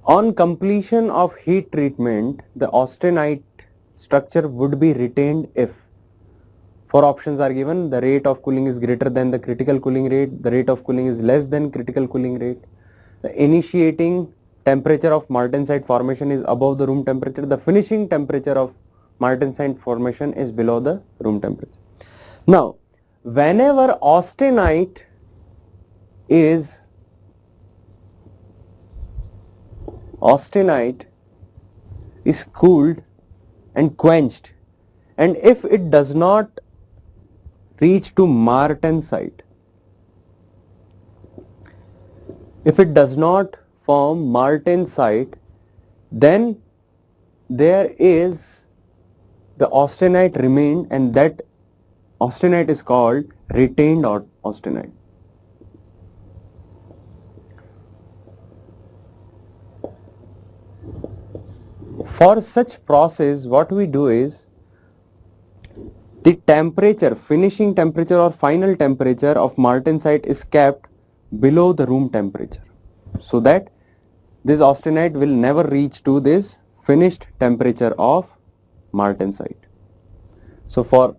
On completion of heat treatment, the austenite structure would be retained if four options are given: the rate of cooling is greater than the critical cooling rate, the rate of cooling is less than critical cooling rate, the initiating temperature of martensite formation is above the room temperature, the finishing temperature of martensite formation is below the room temperature. Now, whenever austenite is cooled and quenched, and if it does not reach to martensite, if it does not form martensite, then there is the austenite remained, and that austenite is called retained austenite. For such process, what we do is the temperature, finishing temperature or final temperature of martensite is kept below the room temperature, so that this austenite will never reach to this finished temperature of martensite. So for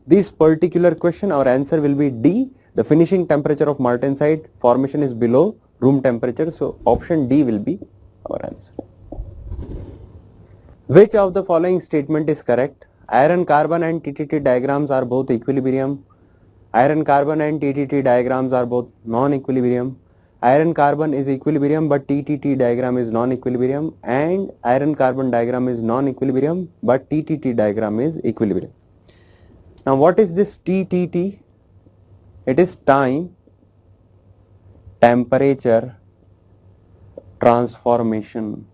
this particular question, our answer will be D. The finishing temperature of martensite formation is below room temperature, so option D will be our answer. Which of the following statement is correct? Iron carbon and TTT diagrams are both equilibrium. Iron carbon and TTT diagrams are both non-equilibrium. Iron carbon is equilibrium but TTT diagram is non-equilibrium, and iron carbon diagram is non-equilibrium but TTT diagram is equilibrium. Now what is this TTT? It is time, temperature, transformation.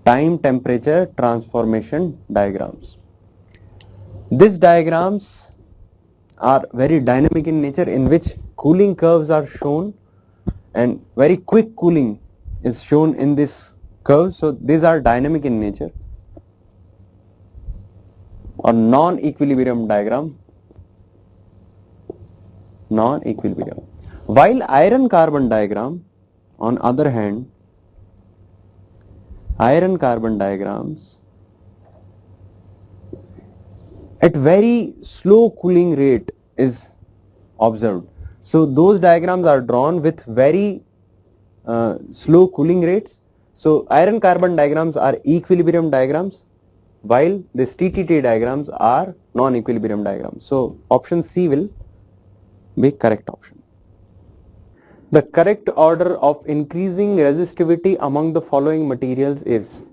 Time, temperature, transformation diagrams. These diagrams are very dynamic in nature, in which cooling curves are shown and very quick cooling is shown in this curve. So these are dynamic in nature, or non-equilibrium diagram, non-equilibrium. While iron carbon diagram, on other hand, iron carbon diagrams at very slow cooling rate is observed. So those diagrams are drawn with very slow cooling rates. So iron carbon diagrams are equilibrium diagrams, while these TTT diagrams are non-equilibrium diagrams. So option C will be correct option. The correct order of increasing resistivity among the following materials is: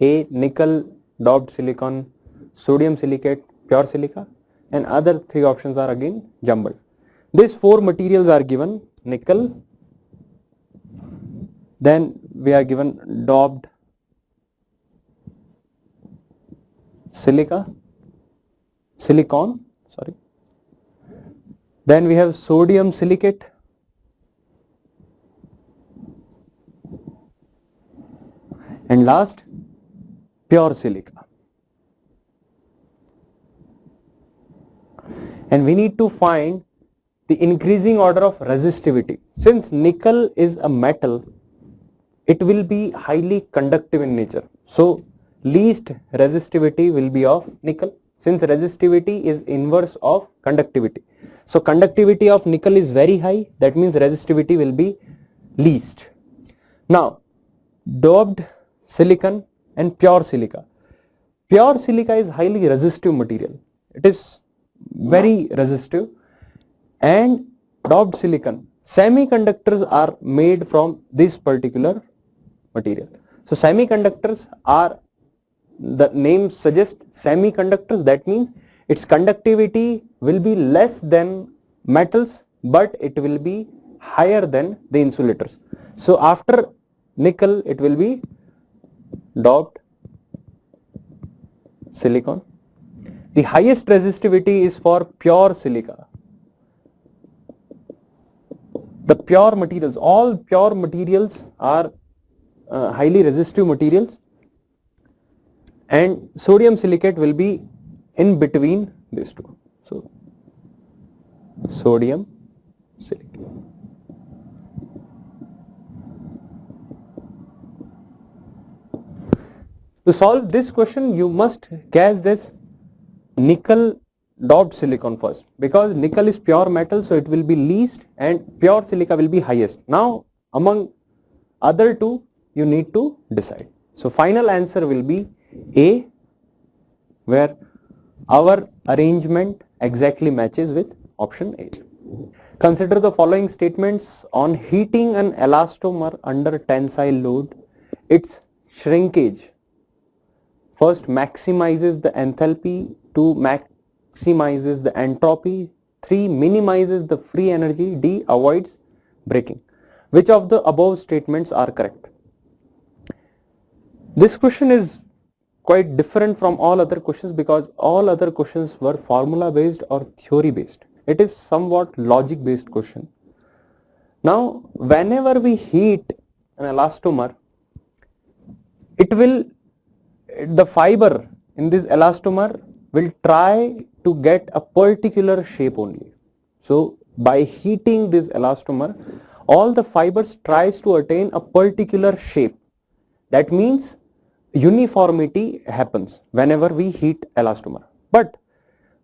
A. Nickel, doped silicon, sodium silicate, pure silica, and other three options are again jumbled. These four materials are given: nickel, then we are given doped silicon, then we have sodium silicate, and last pure silica. And we need to find the increasing order of resistivity. Since nickel is a metal, it will be highly conductive in nature. So least resistivity will be of nickel, since resistivity is inverse of conductivity. So conductivity of nickel is very high, that means resistivity will be least. Now doped silicon and pure silica. Pure silica is highly resistive material. It is very resistive. And doped silicon, semiconductors are made from this particular material. So semiconductors are, the name suggests semiconductors, that means its conductivity will be less than metals but it will be higher than the insulators. So after nickel it will be doped silicon. The highest resistivity is for pure silica. The pure materials, all pure materials are highly resistive materials, and sodium silicate will be in between these two. So sodium silicate. To solve this question, you must guess this nickel doped silicon first, because nickel is pure metal, so it will be least and pure silica will be highest. Now among other two you need to decide. So final answer will be A, where our arrangement exactly matches with option A. Consider the following statements on heating an elastomer under tensile load. Its shrinkage first maximizes the enthalpy, 2 maximizes the entropy, 3 minimizes the free energy, D avoids breaking. Which of the above statements are correct? This question is quite different from all other questions because all other questions were formula based or theory based. It is somewhat logic based question. Now whenever we heat an elastomer, the fiber in this elastomer will try to get a particular shape only. So by heating this elastomer, all the fibers tries to attain a particular shape. That means uniformity happens whenever we heat elastomer. But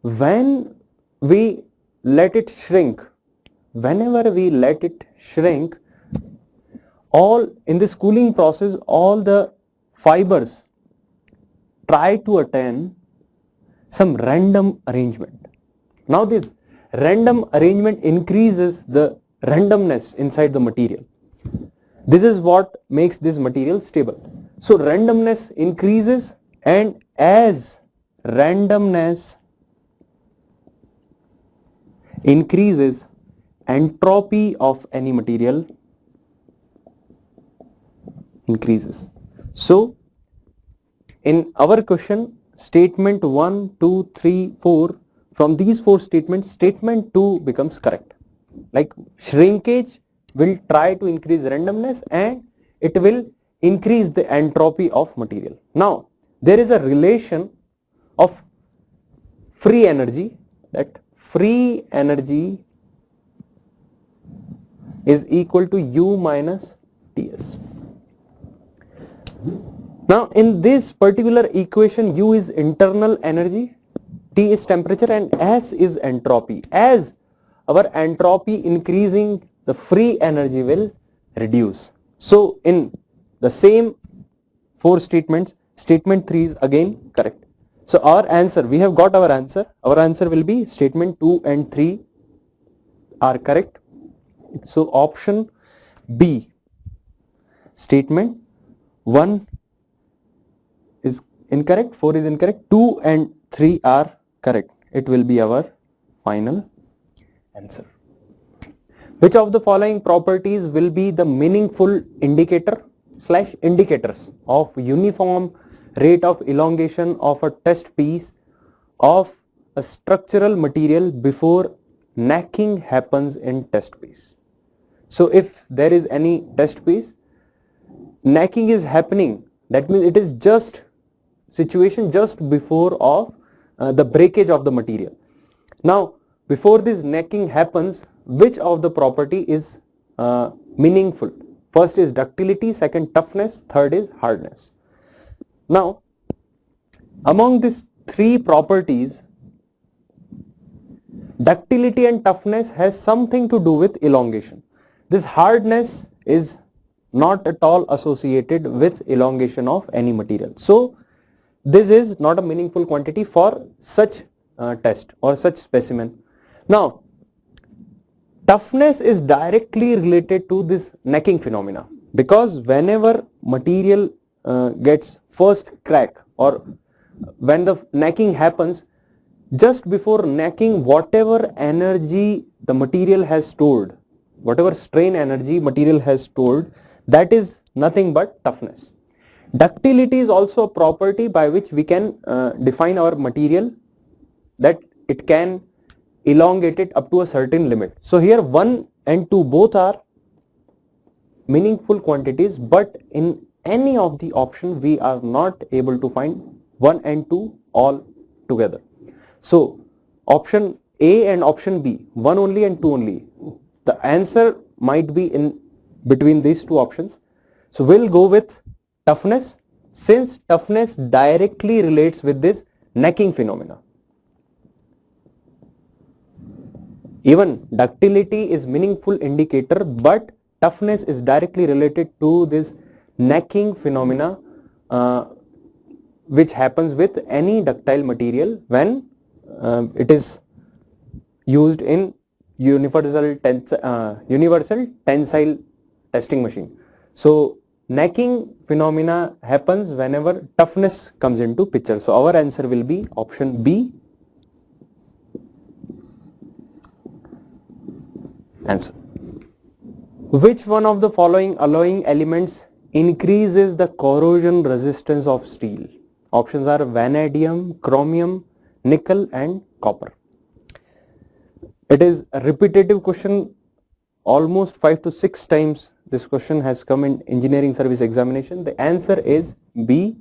when we let it shrink, all in this cooling process, all the fibers try to attain some random arrangement. Now this random arrangement increases the randomness inside the material. This is what makes this material stable. So randomness increases, and as randomness increases, entropy of any material increases. So in our question, statement 1, 2, 3, 4, from these 4 statements, statement 2 becomes correct. Like shrinkage will try to increase randomness and it will increase the entropy of material. Now there is a relation of free energy, that free energy is equal to U minus Ts. Now in this particular equation, U is internal energy, T is temperature and S is entropy. As our entropy increasing, the free energy will reduce. So in the same 4 statements, statement 3 is again correct. So our answer, we have got our answer. Our answer will be statement 2 and 3 are correct. So option B, statement 1 is incorrect, 4 is incorrect, 2 and 3 are correct. It will be our final answer. Which of the following properties will be the meaningful indicator / indicators of uniform rate of elongation of a test piece of a structural material before necking happens in test piece? So if there is any test piece, necking is happening, that means it is just situation just before of the breakage of the material. Now before this necking happens, which of the property is meaningful? First is ductility, second toughness, third is hardness. Now among these 3 properties, ductility and toughness has something to do with elongation. This hardness is not at all associated with elongation of any material. So this is not a meaningful quantity for such test or such specimen. Now toughness is directly related to this necking phenomena, because whenever material gets first crack or when the necking happens, just before necking, whatever energy the material has stored, whatever strain energy material has stored, that is nothing but toughness. Ductility is also a property by which we can define our material, that it can elongate it up to a certain limit. So here 1 and 2 both are meaningful quantities, but in any of the option we are not able to find 1 and 2 all together. So option A and option B, 1 only and 2 only, the answer might be in between these 2 options. So we'll go with toughness, since toughness directly relates with this necking phenomena. Even ductility is meaningful indicator, but toughness is directly related to this necking phenomena which happens with any ductile material when it is used in universal tensile testing machine. So necking phenomena happens whenever toughness comes into picture. So our answer will be option B. Answer. Which one of the following alloying elements increases the corrosion resistance of steel? Options are vanadium, chromium, nickel and copper. It is a repetitive question, almost 5 to 6 times this question has come in engineering service examination. The answer is B,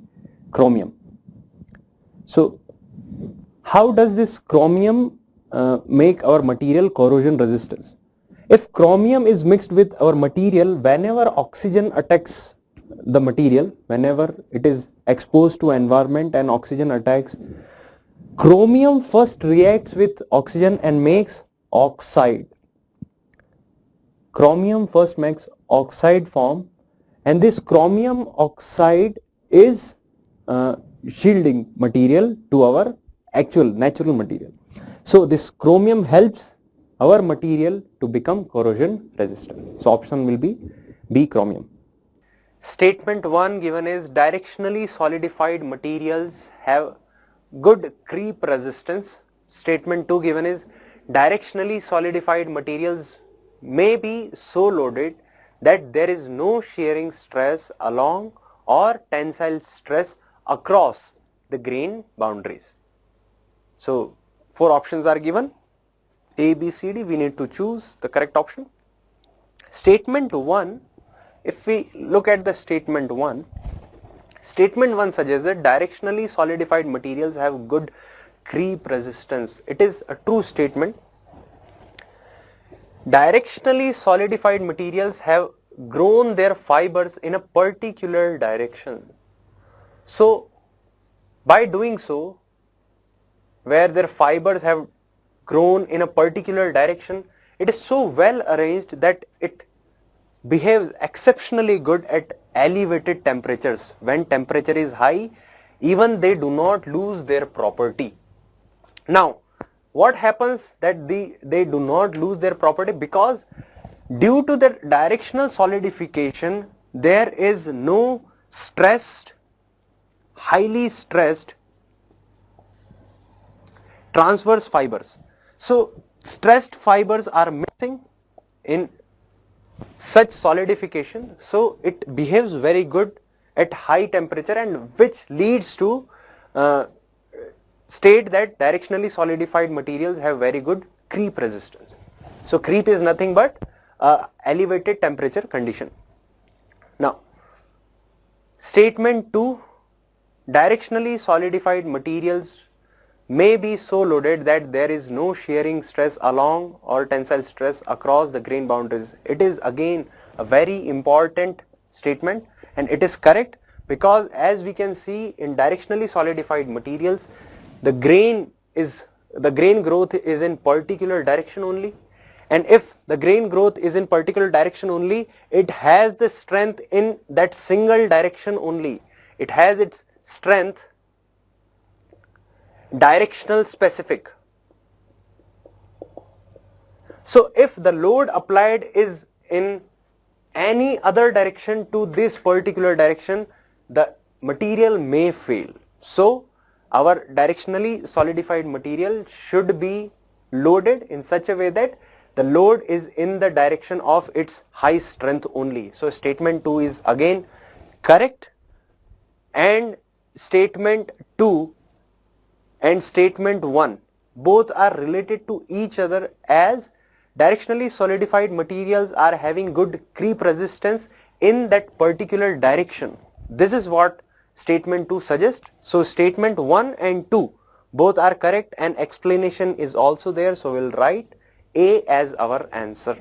chromium. So how does this chromium make our material corrosion resistance? If chromium is mixed with our material, whenever oxygen attacks the material, whenever it is exposed to environment and oxygen attacks, chromium first reacts with oxygen and makes oxide. Chromium first makes oxide form, and this chromium oxide is shielding material to our actual natural material. So this chromium helps our material to become corrosion resistant. So option will be B, chromium. Statement 1 given is directionally solidified materials have good creep resistance. Statement 2 given is directionally solidified materials may be so loaded that there is no shearing stress along or tensile stress across the grain boundaries. So 4 options are given. A, B, C, D. We need to choose the correct option. Statement 1, if we look at the statement 1, statement 1 suggests that directionally solidified materials have good creep resistance. It is a true statement. Directionally solidified materials have grown their fibers in a particular direction. So by doing so, where their fibers have grown in a particular direction, it is so well arranged that it behaves exceptionally good at elevated temperatures. When temperature is high, even they do not lose their property. Now, what happens that they do not lose their property? Because due to the directional solidification, there is no stressed, highly stressed transverse fibers. So stressed fibers are missing in such solidification, so it behaves very good at high temperature, and which leads to state that directionally solidified materials have very good creep resistance. So creep is nothing but elevated temperature condition. Now statement 2, directionally solidified materials may be so loaded that there is no shearing stress along or tensile stress across the grain boundaries. It is again a very important statement, and it is correct, because as we can see in directionally solidified materials, the grain growth is in particular direction only, and if the grain growth is in particular direction only, it has the strength in that single direction only. It has its strength directional specific. So if the load applied is in any other direction to this particular direction, the material may fail. So our directionally solidified material should be loaded in such a way that the load is in the direction of its high strength only. So statement 2 is again correct, and statement 2 and statement 1 both are related to each other, as directionally solidified materials are having good creep resistance in that particular direction. This is what statement 2 suggests. So statement 1 and 2 both are correct, and explanation is also there, so we'll write A as our answer.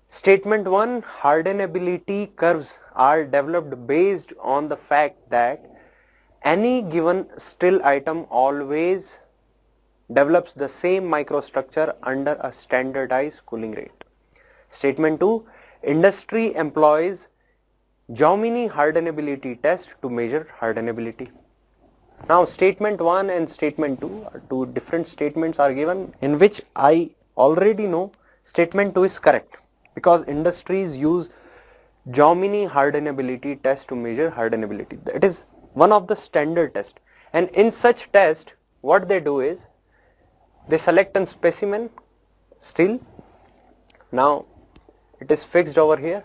Statement 1, hardenability curves are developed based on the fact that any given still item always develops the same microstructure under a standardized cooling rate. Statement 2. Industry employs Jomini hardenability test to measure hardenability. Now statement 1 and statement 2 are two different statements are given, in which I already know statement 2 is correct because industries use Jomini hardenability test to measure hardenability. That is one of the standard tests, and in such test what they do is they select a specimen steel. Now it is fixed over here.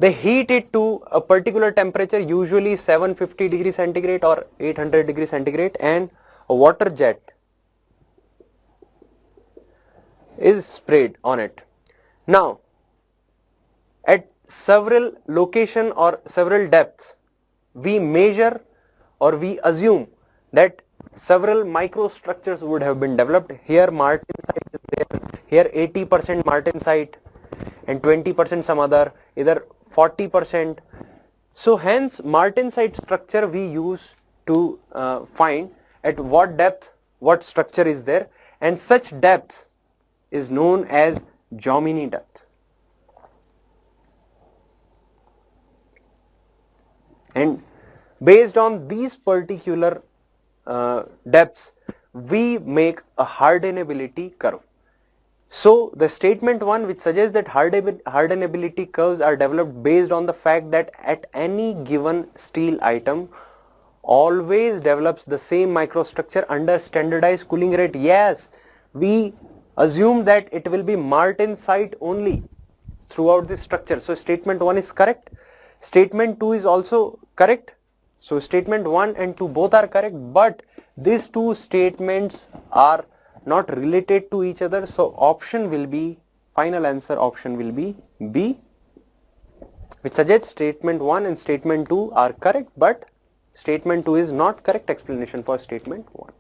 They heat it to a particular temperature, usually 750 degrees centigrade or 800 degrees centigrade, and a water jet is sprayed on it. Now at several location or several depths, we measure or we assume that several microstructures would have been developed. Here martensite is there, here 80% martensite and 20% some other, either 40%. So hence martensite structure we use to find at what depth what structure is there, and such depth is known as Jomini depth. And based on these particular depths, we make a hardenability curve. So the statement 1, which suggests that hardenability curves are developed based on the fact that at any given steel item always develops the same microstructure under standardized cooling rate. Yes, we assume that it will be martensite only throughout the structure. So statement 1 is correct. Statement 2 is also correct. So statement 1 and 2 both are correct, but these two statements are not related to each other. So option will be, final answer option will be B, which suggests statement 1 and statement 2 are correct, but statement 2 is not correct explanation for statement 1.